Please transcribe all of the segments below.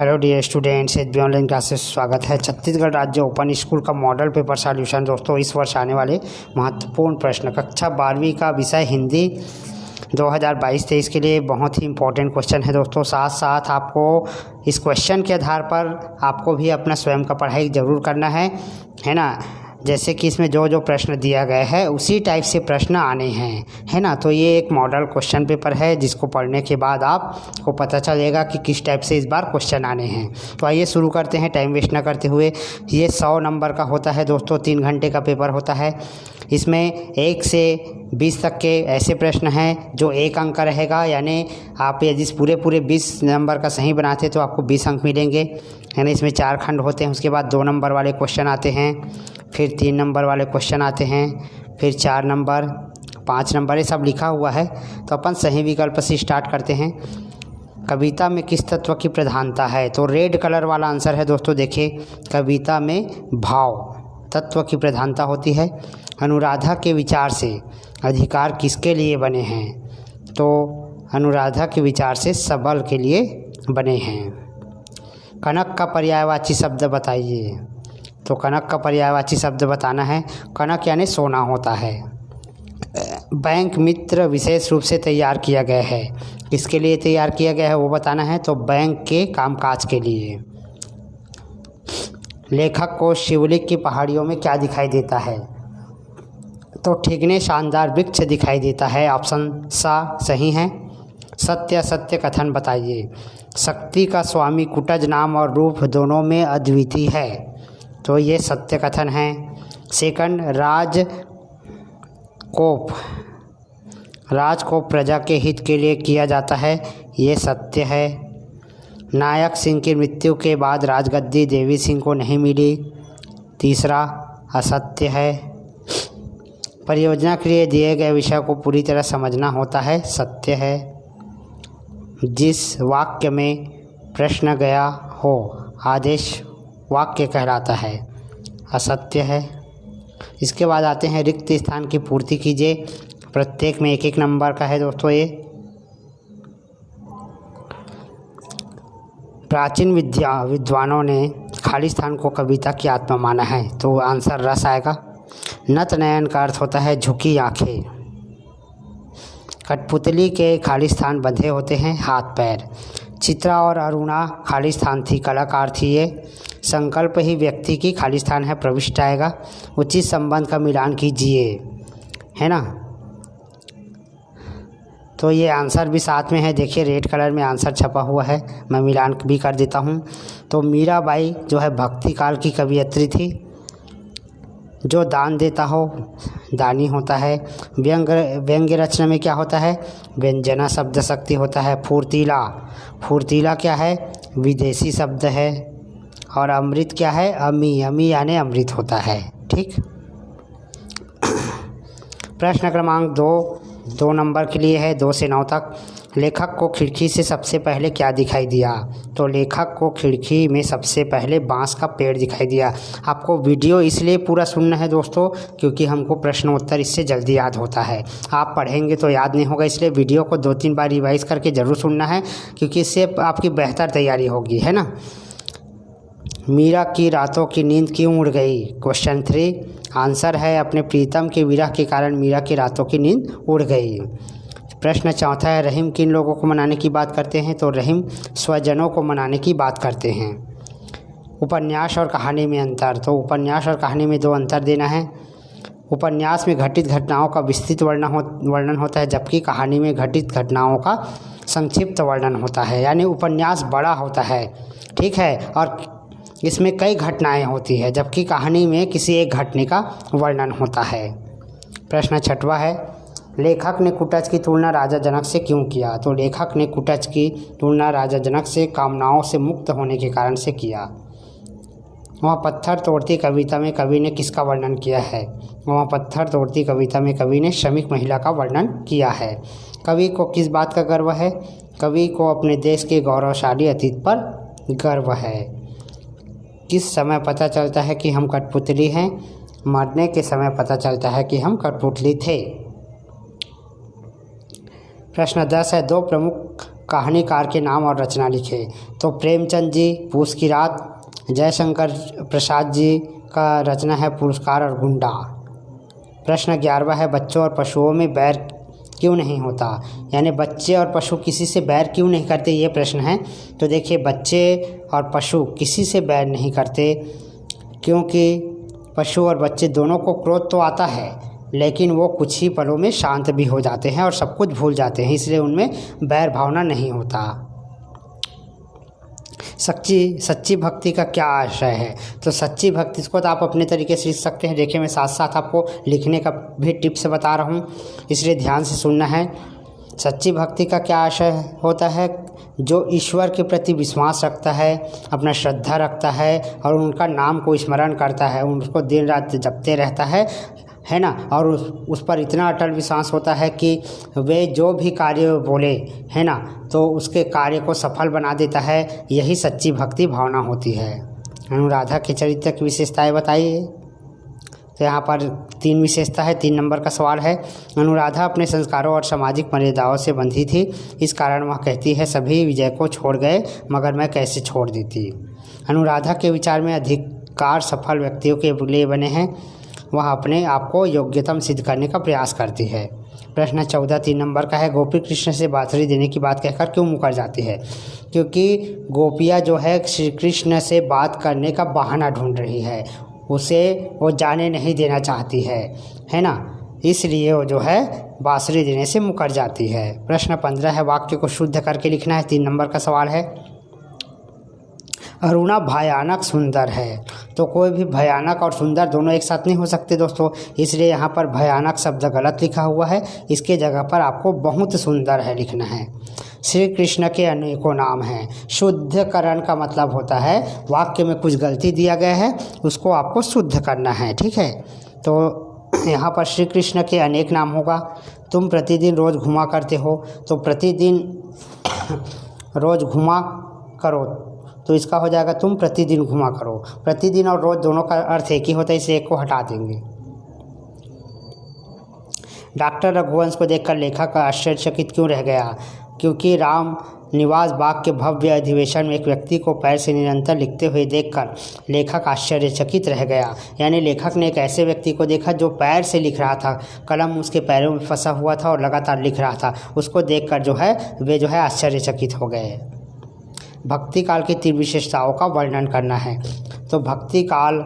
Hello dear students, H B online classes स्वागत है। छत्तीसगढ़ राज्य ओपन स्कूल का मॉडल पेपर सॉल्यूशन दोस्तों, इस वर्ष आने वाले महत्वपूर्ण प्रश्न कक्षा 12वीं का विषय हिंदी 2022-23 के लिए बहुत ही इंपॉर्टेंट क्वेश्चन है दोस्तों। साथ साथ आपको इस क्वेश्चन के आधार पर आपको भी अपना स्वयं का पढ़ाई ज़रूर करना है ना। जैसे कि इसमें जो जो प्रश्न दिया गया है उसी टाइप से प्रश्न आने हैं, है ना। तो ये एक मॉडल क्वेश्चन पेपर है जिसको पढ़ने के बाद आपको पता चलेगा कि किस टाइप से इस बार क्वेश्चन आने हैं। तो आइए शुरू करते हैं टाइम वेस्ट ना करते हुए। ये 100 नंबर का होता है दोस्तों, 3 घंटे का पेपर होता है। इसमें 1 से 20 तक के ऐसे प्रश्न हैं जो 1 अंक का रहेगा, यानी आप यदि पूरे 20 नंबर का सही बनाते तो आपको 20 अंक मिलेंगे, यानी इसमें 4 खंड होते हैं। उसके बाद 2 नंबर वाले क्वेश्चन आते हैं, फिर 3 नंबर वाले क्वेश्चन आते हैं, फिर 4 नंबर, 5 नंबर, ये सब लिखा हुआ है। तो अपन सही विकल्प से स्टार्ट करते हैं। कविता में किस तत्व की प्रधानता है? तो रेड कलर वाला आंसर है दोस्तों। देखिए, कविता में भाव तत्व की प्रधानता होती है। अनुराधा के विचार से अधिकार किसके लिए बने हैं? तो अनुराधा के विचार से सबल के लिए बने हैं। कनक का पर्यायवाची शब्द बताइए। तो कनक का पर्यायवाची शब्द बताना है। कनक यानी सोना होता है। बैंक मित्र विशेष रूप से तैयार किया गया है, किसके लिए तैयार किया गया है वो बताना है। तो बैंक के कामकाज के लिए। लेखक को शिवलिक की पहाड़ियों में क्या दिखाई देता है? तो ठिगने शानदार वृक्ष दिखाई देता है। ऑप्शन सा सही है। सत्य असत्य कथन बताइए। शक्ति का स्वामी कुटज नाम और रूप दोनों में अद्वितीय है, तो ये सत्य कथन है। सेकंड, राजकोप प्रजा के हित के लिए किया जाता है, ये सत्य है। नायक सिंह की मृत्यु के बाद राजगद्दी देवी सिंह को नहीं मिली, तीसरा असत्य है। परियोजना के लिए दिए गए विषय को पूरी तरह समझना होता है, सत्य है। जिस वाक्य में प्रश्न गया हो आदेश वाक्य कहलाता है, असत्य है। इसके बाद आते हैं रिक्त स्थान की पूर्ति कीजिए। प्रत्येक में 1-1 नंबर का है दोस्तों ये। प्राचीन विद्वानों ने खाली स्थान को कविता की आत्मा माना है, तो आंसर रस आएगा। नत नयन का अर्थ होता है झुकी आंखें। कठपुतली के खाली स्थान बंधे होते हैं, हाथ पैर। चित्रा और अरुणा खाली स्थान थी, कलाकार थी ये। संकल्प ही व्यक्ति की खाली स्थान है, प्रविष्ट आएगा। उचित संबंध का मिलान कीजिए, है ना। तो ये आंसर भी साथ में है। देखिए, रेड कलर में आंसर छपा हुआ है, मैं मिलान भी कर देता हूँ। तो मीराबाई जो है भक्ति काल की कवियत्री थी। जो दान देता हो दानी होता है। व्यंग्य रचना में क्या होता है? व्यंजना शब्द शक्ति होता है। फुर्तीला क्या है? विदेशी शब्द है। और अमृत क्या है? अमी यानी अमृत होता है, ठीक। प्रश्न क्रमांक 2 नंबर के लिए है, 2 से 9 तक। लेखक को खिड़की से सबसे पहले क्या दिखाई दिया? तो लेखक को खिड़की में सबसे पहले बांस का पेड़ दिखाई दिया। आपको वीडियो इसलिए पूरा सुनना है दोस्तों क्योंकि हमको प्रश्न उत्तर इससे जल्दी याद होता है। आप पढ़ेंगे तो याद नहीं होगा, इसलिए वीडियो को 2-3 बार रिवाइज करके ज़रूर सुनना है, क्योंकि इससे आपकी बेहतर तैयारी होगी, है ना। मीरा की रातों की नींद क्यों उड़ गई? क्वेश्चन 3 आंसर है अपने प्रीतम के विरह के कारण मीरा की रातों की नींद उड़ गई। प्रश्न 4 है, रहीम किन लोगों को मनाने की बात करते हैं? तो रहीम स्वजनों को मनाने की बात करते हैं। उपन्यास और कहानी में अंतर। तो उपन्यास और कहानी में 2 अंतर देना है। उपन्यास में घटित घटनाओं का विस्तृत वर्णन होता है, जबकि कहानी में घटित घटनाओं का संक्षिप्त वर्णन होता है, यानी उपन्यास बड़ा होता है, ठीक है, और इसमें कई घटनाएं होती है, जबकि कहानी में किसी एक घटना का वर्णन होता है। प्रश्न 6वां है, लेखक ने कुटज की तुलना राजा जनक से क्यों किया? तो लेखक ने कुटज की तुलना राजा जनक से कामनाओं से मुक्त होने के कारण से किया। वहाँ पत्थर तोड़ती कविता में कवि ने किसका वर्णन किया है? वहाँ पत्थर तोड़ती कविता में कवि ने श्रमिक महिला का वर्णन किया है। कवि को किस बात का गर्व है? कवि को अपने देश के गौरवशाली अतीत पर गर्व है। किस समय पता चलता है कि हम कठपुतली हैं? मरने के समय पता चलता है कि हम कठपुतली थे। प्रश्न 10 है, 2 प्रमुख कहानीकार के नाम और रचना लिखें। तो प्रेमचंद जी पूस की रात, जयशंकर प्रसाद जी का रचना है पुरस्कार और गुंडा। प्रश्न 11वां है बच्चों और पशुओं में बैर क्यों नहीं होता, यानी बच्चे और पशु किसी से बैर क्यों नहीं करते, ये प्रश्न है। तो देखिए बच्चे और पशु किसी से बैर नहीं करते क्योंकि पशु और बच्चे दोनों को क्रोध तो आता है, लेकिन वो कुछ ही पलों में शांत भी हो जाते हैं और सब कुछ भूल जाते हैं, इसलिए उनमें बैर भावना नहीं होता। सच्ची भक्ति का क्या आशय है, तो सच्ची भक्ति को तो आप अपने तरीके से लिख सकते हैं। देखिए मैं साथ साथ आपको लिखने का भी टिप्स बता रहा हूँ, इसलिए ध्यान से सुनना है। सच्ची भक्ति का क्या आशय होता है, जो ईश्वर के प्रति विश्वास रखता है, अपना श्रद्धा रखता है और उनका नाम को स्मरण करता है, उनको दिन रात जपते रहता है ना, और उस पर इतना अटल विश्वास होता है कि वे जो भी कार्य बोले है ना, तो उसके कार्य को सफल बना देता है। यही सच्ची भक्ति भावना होती है। अनुराधा के चरित्र की विशेषताएं बताइए। तो यहाँ पर 3 विशेषता है, 3 नंबर का सवाल है। अनुराधा अपने संस्कारों और सामाजिक मर्यादाओं से बंधी थी, इस कारण वह कहती है सभी विजय को छोड़ गए मगर मैं कैसे छोड़ देती। अनुराधा के विचार में अधिकार सफल व्यक्तियों के लिए बने हैं, वह अपने आप को योग्यतम सिद्ध करने का प्रयास करती है। प्रश्न 14 3 नंबर का है, गोपी कृष्ण से बांसुरी देने की बात कहकर क्यों मुकर जाती है, क्योंकि गोपियाँ जो है श्री कृष्ण से बात करने का बहाना ढूंढ रही है, उसे वो जाने नहीं देना चाहती है ना, इसलिए वो जो है बांसुरी देने से मुकर जाती है। प्रश्न 15 है, वाक्य को शुद्ध करके लिखना है, 3 नंबर का सवाल है। अरुणा भयानक सुंदर है, तो कोई भी भयानक और सुंदर दोनों एक साथ नहीं हो सकते दोस्तों, इसलिए यहाँ पर भयानक शब्द गलत लिखा हुआ है, इसके जगह पर आपको बहुत सुंदर है लिखना है। श्री कृष्ण के अनेकों नाम हैं। शुद्धकरण का मतलब होता है वाक्य में कुछ गलती दिया गया है उसको आपको शुद्ध करना है, ठीक है। तो यहाँ पर श्री कृष्ण के अनेक नाम होगा। तुम प्रतिदिन रोज़ घुमा करते हो, तो प्रतिदिन रोज़ घुमा करो, तो इसका हो जाएगा तुम प्रतिदिन घुमा करो। प्रतिदिन और रोज़ दोनों का अर्थ एक ही होता है, इसे एक को हटा देंगे। डॉक्टर रघुवंश को देखकर लेखक आश्चर्यचकित क्यों रह गया, क्योंकि राम निवास बाग के भव्य अधिवेशन में एक व्यक्ति को पैर से निरंतर लिखते हुए देखकर लेखक आश्चर्यचकित रह गया। यानी लेखक ने एक ऐसे व्यक्ति को देखा जो पैर से लिख रहा था, कलम उसके पैरों में फंसा हुआ था और लगातार लिख रहा था, उसको देखकर जो है वे जो है आश्चर्यचकित हो गए। भक्ति काल की 3 विशेषताओं का वर्णन करना है। तो भक्ति काल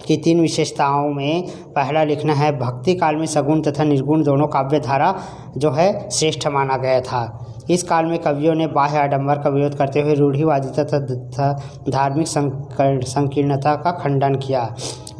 की 3 विशेषताओं में पहला लिखना है, भक्ति काल में सगुण तथा निर्गुण दोनों काव्य धारा जो है श्रेष्ठ माना गया था। इस काल में कवियों ने बाह्य आडंबर का विरोध करते हुए रूढ़िवादिता तथा धार्मिक संकीर्णता का खंडन किया।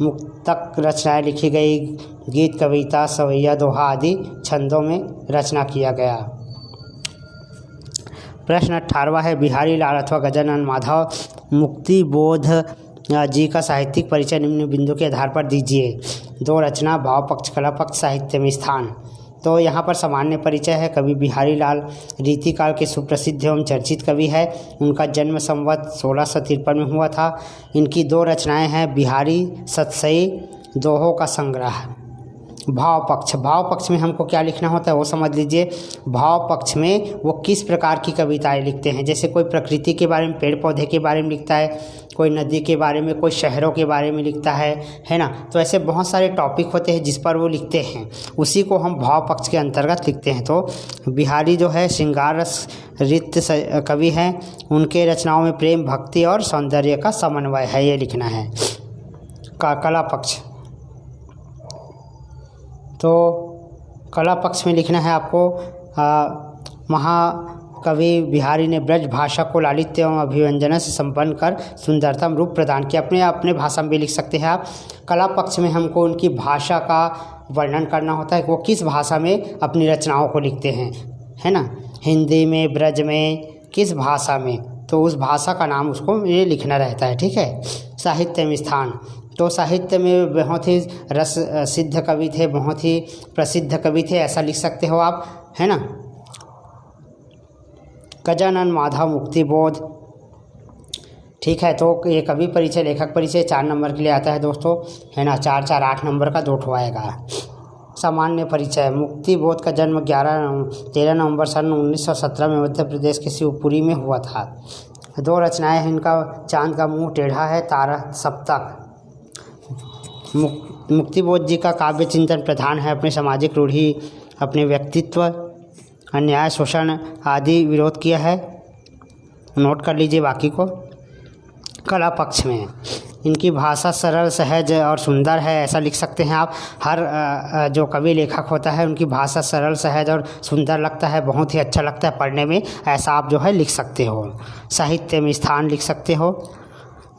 मुक्तक रचनाएं लिखी गई, गीत कविता सवैया दोहा आदि छंदों में रचना किया गया। प्रश्न 18वां है, बिहारी लाल अथवा गजानन माधव मुक्ति बोध जी का साहित्यिक परिचय निम्न बिंदु के आधार पर दीजिए। 2 रचना, भाव पक्ष, कला पक्ष, साहित्य में स्थान। तो यहाँ पर सामान्य परिचय है, कवि बिहारी लाल रीतिकाल के सुप्रसिद्ध एवं चर्चित कवि है। उनका जन्म संवत 1653 में हुआ था। इनकी 2 रचनाएं हैं, बिहारी सतसई, दोहों का संग्रह। भाव पक्ष में हमको क्या लिखना होता है वो समझ लीजिए। भाव पक्ष में वो किस प्रकार की कविताएं लिखते हैं, जैसे कोई प्रकृति के बारे में, पेड़ पौधे के बारे में लिखता है, कोई नदी के बारे में, कोई शहरों के बारे में लिखता है ना। तो ऐसे बहुत सारे टॉपिक होते हैं जिस पर वो लिखते हैं, उसी को हम भाव पक्ष के अंतर्गत लिखते हैं। तो बिहारी जो है श्रृंगार रस रित कवि हैं, उनके रचनाओं में प्रेम, भक्ति और सौंदर्य का समन्वय है, ये लिखना है। कला पक्ष, तो कला पक्ष में लिखना है आपको, महाकवि बिहारी ने ब्रज भाषा को लालित्य एवं अभिव्यंजन से संपन्न कर सुंदरतम रूप प्रदान किया। अपने भाषा में भी लिख सकते हैं आप। कला पक्ष में हमको उनकी भाषा का वर्णन करना होता है, वो किस भाषा में अपनी रचनाओं को लिखते हैं, है ना, हिंदी में, ब्रज में, किस भाषा में, तो उस भाषा का नाम उसको ये लिखना रहता है, ठीक है। साहित्य में स्थान, तो साहित्य में बहुत ही रस सिद्ध कवि थे, बहुत ही प्रसिद्ध कवि थे, ऐसा लिख सकते हो आप, है ना। गजानन माधव मुक्तिबोध, ठीक है। तो ये कवि परिचय, लेखक परिचय 4 नंबर के लिए आता है दोस्तों, है ना। 4 4 8 नंबर का 2 ठो आएगा। सामान्य परिचय। मुक्ति बोध का जन्म 13 नवंबर सन 1917 में मध्य प्रदेश के शिवपुरी में हुआ था। 2 रचनाएं हैं इनका। चांद का मुंह टेढ़ा है, तारा सप्तक। मुक्ति बोध जी का काव्य चिंतन प्रधान है। अपने सामाजिक रूढ़ि, अपने व्यक्तित्व, अन्याय, शोषण आदि विरोध किया है। नोट कर लीजिए बाकी को। कला पक्ष में इनकी भाषा सरल, सहज और सुंदर है, ऐसा लिख सकते हैं आप। हर जो कवि लेखक होता है उनकी भाषा सरल, सहज और सुंदर लगता है, बहुत ही अच्छा लगता है पढ़ने में, ऐसा आप जो है लिख सकते हो। साहित्य में स्थान लिख सकते हो।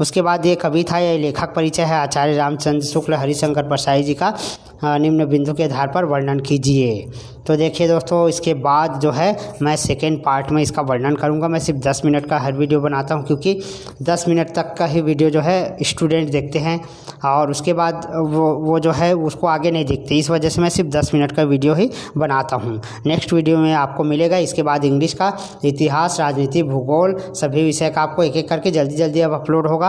उसके बाद ये कवि था, ये लेखक परिचय है। आचार्य रामचंद्र शुक्ल हरिशंकर परसाई जी का निम्न बिंदु के आधार पर वर्णन कीजिए। तो देखिए दोस्तों, इसके बाद जो है मैं सेकेंड पार्ट में इसका वर्णन करूंगा। मैं सिर्फ 10 मिनट का हर वीडियो बनाता हूं, क्योंकि 10 मिनट तक का ही वीडियो जो है स्टूडेंट देखते हैं और उसके बाद वो जो है उसको आगे नहीं देखते। इस वजह से मैं सिर्फ 10 मिनट का वीडियो ही बनाता हूं। नेक्स्ट वीडियो में आपको मिलेगा। इसके बाद इंग्लिश का, इतिहास, राजनीति, भूगोल, सभी विषय का आपको एक एक करके जल्दी जल्दी अब अपलोड होगा।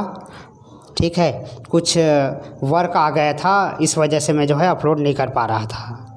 ठीक है, कुछ वर्क आ गया था, इस वजह से मैं जो है अपलोड नहीं कर पा रहा था।